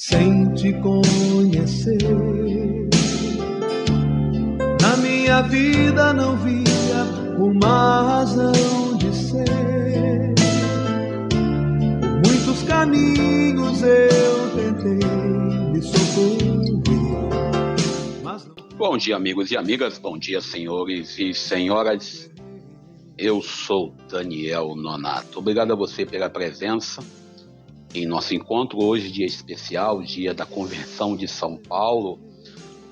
sem te conhecer. Na minha vida não via uma razão de ser. Por muitos caminhos eu tentei me socorrer, mas não... Bom dia, amigos e amigas, bom dia, senhores e senhoras. Eu sou Daniel Nonato. Obrigado a você pela presença em nosso encontro hoje, dia especial, dia da conversão de São Paulo.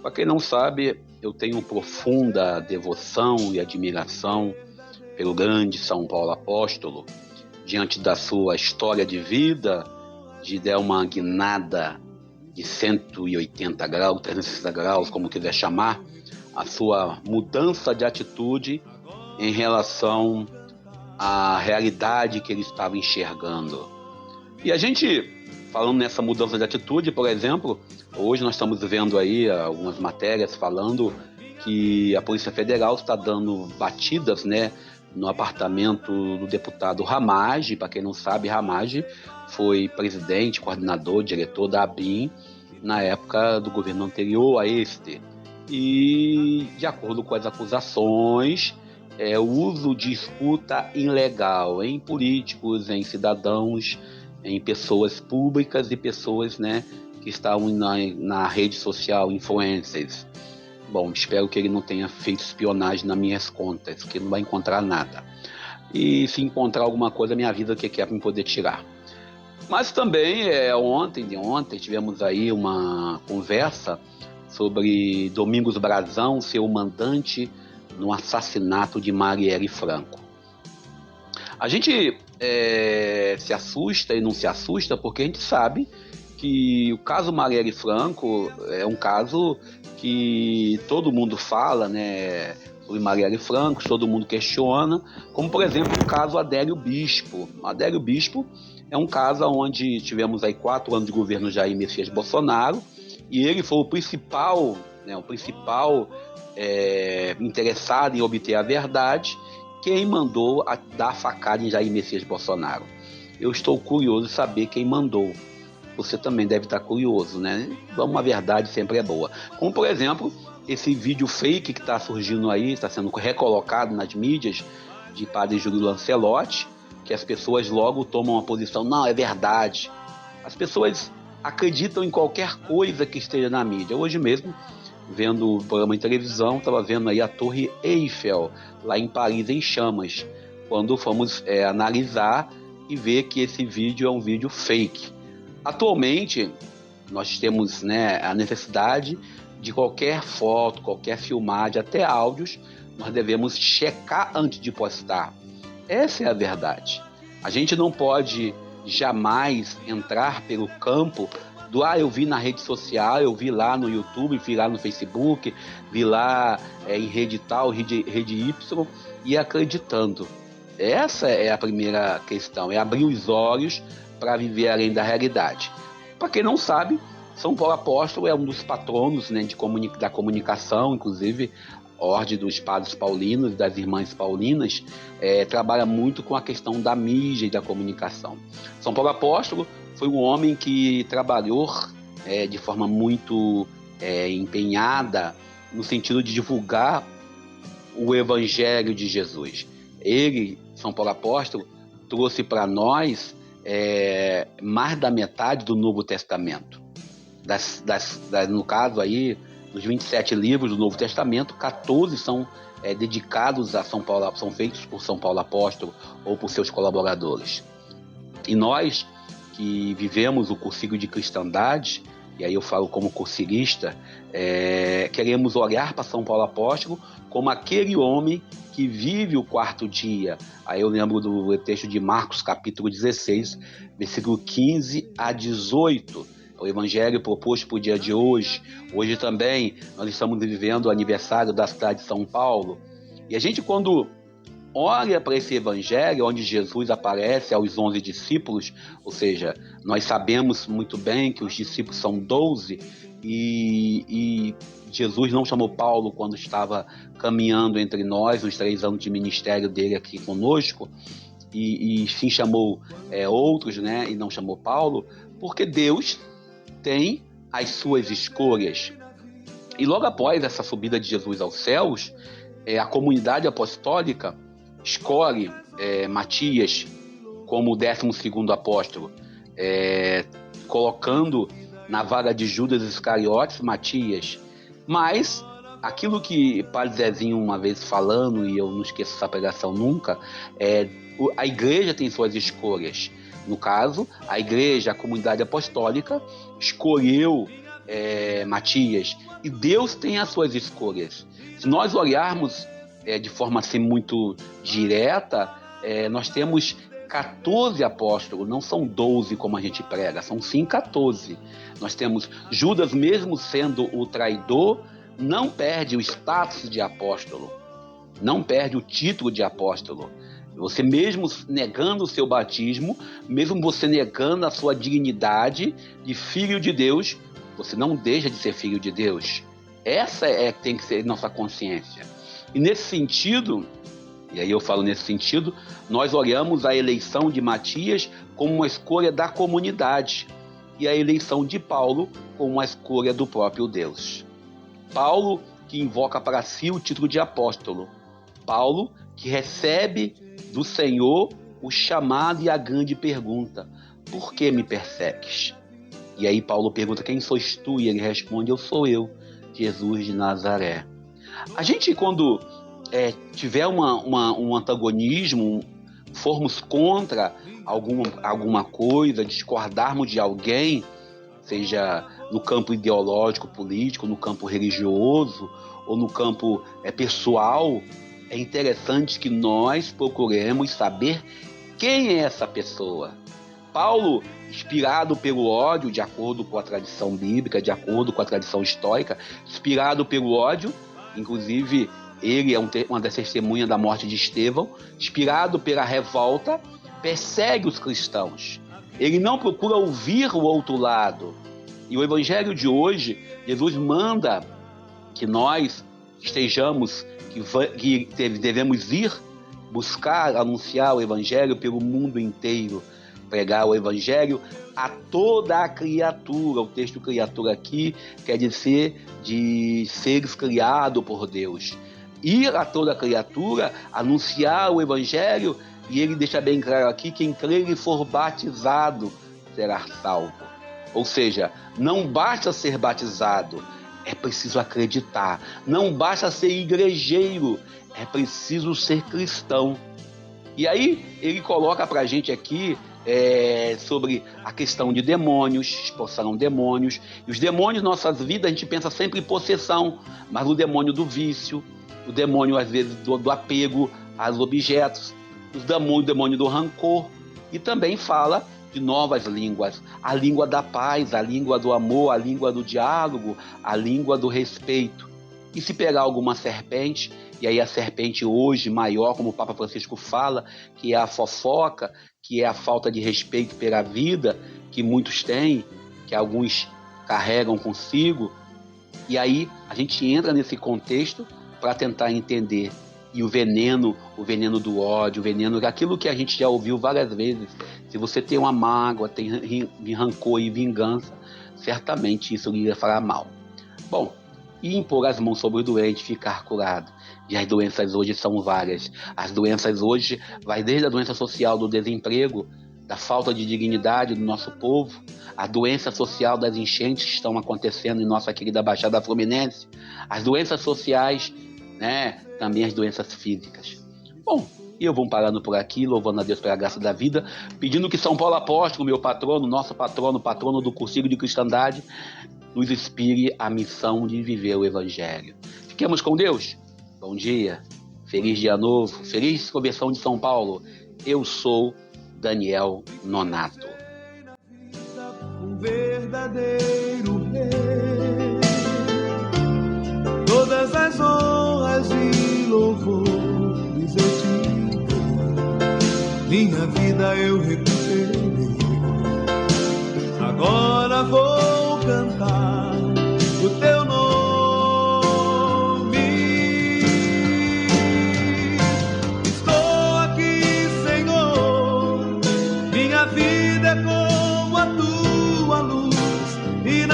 Para quem não sabe, eu tenho profunda devoção e admiração pelo grande São Paulo Apóstolo, diante da sua história de vida, de dar uma guinada de 180 graus, 360 graus, como quiser chamar, a sua mudança de atitude em relação à realidade que ele estava enxergando. E a gente, falando nessa mudança de atitude, por exemplo, hoje nós estamos vendo aí algumas matérias falando que a Polícia Federal está dando batidas, né, no apartamento do deputado Ramagem. Para quem não sabe, Ramagem foi presidente, coordenador, diretor da ABIN na época do governo anterior a este. E, de acordo com as acusações, o uso de escuta ilegal em políticos, em cidadãos, em pessoas públicas e pessoas, né, que estavam na rede social, influencers. Bom, espero que ele não tenha feito espionagem nas minhas contas, que não vai encontrar nada. E se encontrar alguma coisa, minha vida, o que é para me poder tirar. Mas também, ontem tivemos aí uma conversa sobre Domingos Brazão ser o mandante no assassinato de Marielle Franco. A gente se assusta e não se assusta porque a gente sabe que o caso Marielle Franco é um caso que todo mundo fala, né, sobre Marielle Franco, todo mundo questiona, como por exemplo o caso Adélio Bispo. Adélio Bispo é um caso onde tivemos aí 4 anos de governo Jair Messias Bolsonaro e ele foi o principal interessado em obter a verdade, quem mandou dar a facada em Jair Messias Bolsonaro. Eu estou curioso de saber quem mandou. Você também deve estar curioso, né? Uma verdade sempre é boa. Como, por exemplo, esse vídeo fake que está surgindo aí, está sendo recolocado nas mídias de padre Júlio Lancelotti, que as pessoas logo tomam uma posição, não, é verdade. As pessoas acreditam em qualquer coisa que esteja na mídia. Hoje mesmo, vendo o programa de televisão, estava vendo aí a Torre Eiffel, lá em Paris, em chamas, quando fomos analisar e ver que esse vídeo é um vídeo fake. Atualmente, nós temos, né, a necessidade de qualquer foto, qualquer filmagem, até áudios, nós devemos checar antes de postar. Essa é a verdade. A gente não pode jamais entrar pelo campo do eu vi na rede social, eu vi lá no YouTube, vi lá no Facebook, vi lá em rede tal, rede Y, e acreditando. Essa é a primeira questão, é abrir os olhos para viver além da realidade. Para quem não sabe, São Paulo Apóstolo é um dos patronos, né, da comunicação, inclusive a Ordem dos Padres Paulinos e das Irmãs Paulinas trabalha muito com a questão da mídia e da comunicação. São Paulo Apóstolo foi um homem que trabalhou de forma muito empenhada no sentido de divulgar o Evangelho de Jesus. Ele, São Paulo Apóstolo, trouxe para nós mais da metade do Novo Testamento. No caso aí, dos 27 livros do Novo Testamento, 14 são dedicados a São Paulo, são feitos por São Paulo Apóstolo ou por seus colaboradores. E nós que vivemos o cursilho de cristandade, e aí eu falo como cursilista, queremos olhar para São Paulo Apóstolo como aquele homem que vive o 4º dia. Aí eu lembro do texto de Marcos, capítulo 16, versículo 15 a 18, o evangelho proposto para o dia de hoje. Hoje também nós estamos vivendo o aniversário da cidade de São Paulo, e a gente, quando olha para esse evangelho onde Jesus aparece aos 11 discípulos, ou seja, nós sabemos muito bem que os discípulos são 12 e Jesus não chamou Paulo quando estava caminhando entre nós, nos 3 anos de ministério dele aqui conosco, e sim chamou outros, né, e não chamou Paulo, porque Deus tem as suas escolhas. E logo após essa subida de Jesus aos céus, a comunidade apostólica escolhe Matias como o 12º apóstolo, colocando na vaga de Judas Iscariotes Matias. Mas aquilo que Padre Zezinho uma vez falando, e eu não esqueço essa pregação nunca, a igreja tem suas escolhas. No caso, a igreja, a comunidade apostólica, escolheu Matias, e Deus tem as suas escolhas. Se nós olharmos de forma assim muito direta, nós temos 14 apóstolos, não são 12 como a gente prega, são sim 14. Nós temos Judas, mesmo sendo o traidor, não perde o status de apóstolo, não perde o título de apóstolo. Você mesmo negando o seu batismo, mesmo você negando a sua dignidade de filho de Deus, você não deixa de ser filho de Deus. Essa tem que ser nossa consciência. E nesse sentido, e aí eu falo nesse sentido, nós olhamos a eleição de Matias como uma escolha da comunidade e a eleição de Paulo como uma escolha do próprio Deus. Paulo, que invoca para si o título de apóstolo. Paulo, que recebe do Senhor o chamado e a grande pergunta: por que me persegues? E aí Paulo pergunta: quem sois tu? E ele responde: eu sou eu, Jesus de Nazaré. A gente, quando tiver um antagonismo, formos contra alguma coisa, discordarmos de alguém, seja no campo ideológico, político, no campo religioso ou no campo pessoal, é interessante que nós procuremos saber quem é essa pessoa. Paulo, inspirado pelo ódio, de acordo com a tradição bíblica, de acordo com a tradição histórica, inspirado pelo ódio, inclusive ele é uma das testemunhas da morte de Estevão, inspirado pela revolta, persegue os cristãos. Ele não procura ouvir o outro lado. E o evangelho de hoje, Jesus manda que nós estejamos, que devemos ir buscar, anunciar o evangelho pelo mundo inteiro, pregar o evangelho a toda a criatura. O texto criatura aqui quer dizer de seres criados por Deus. Ir a toda a criatura, anunciar o evangelho, e ele deixa bem claro aqui: quem crer e for batizado será salvo. Ou seja, não basta ser batizado, é preciso acreditar. Não basta ser igrejeiro, é preciso ser cristão. E aí ele coloca para a gente aqui sobre a questão de demônios, expulsaram demônios. E os demônios em nossas vidas, a gente pensa sempre em possessão, mas o demônio do vício, o demônio às vezes do apego aos objetos, o demônio do rancor. E também fala de novas línguas, a língua da paz, a língua do amor, a língua do diálogo, a língua do respeito. E se pegar alguma serpente, e aí a serpente hoje maior, como o Papa Francisco fala, que é a fofoca, que é a falta de respeito pela vida, que muitos têm, que alguns carregam consigo. E aí a gente entra nesse contexto para tentar entender. E o veneno do ódio, o veneno, aquilo que a gente já ouviu várias vezes. Se você tem uma mágoa, tem rancor e vingança, certamente isso lhe fará mal. Bom, e impor as mãos sobre o doente, ficar curado. E as doenças hoje são várias. As doenças hoje vai desde a doença social do desemprego, da falta de dignidade do nosso povo, a doença social das enchentes que estão acontecendo em nossa querida Baixada Fluminense, as doenças sociais, também as doenças físicas. Bom, e eu vou parando por aqui, louvando a Deus pela graça da vida, pedindo que São Paulo Apóstolo, meu patrono, nosso patrono, patrono do cursilho de cristandade, nos inspire a missão de viver o Evangelho. Fiquemos com Deus. Bom dia, feliz dia novo, feliz conversão de São Paulo. Eu sou Daniel Nonato. Um verdadeiro rei, todas as honras e louvores eu te dou, minha vida eu recuperei. Agora vou cantar o teu nome. Estou aqui, Senhor, minha vida é como a tua luz, e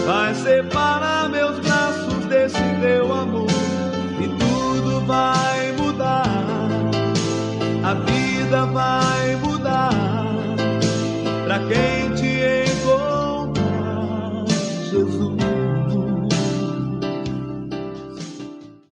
vai separar meus braços desse teu amor e tudo vai mudar. A vida vai mudar.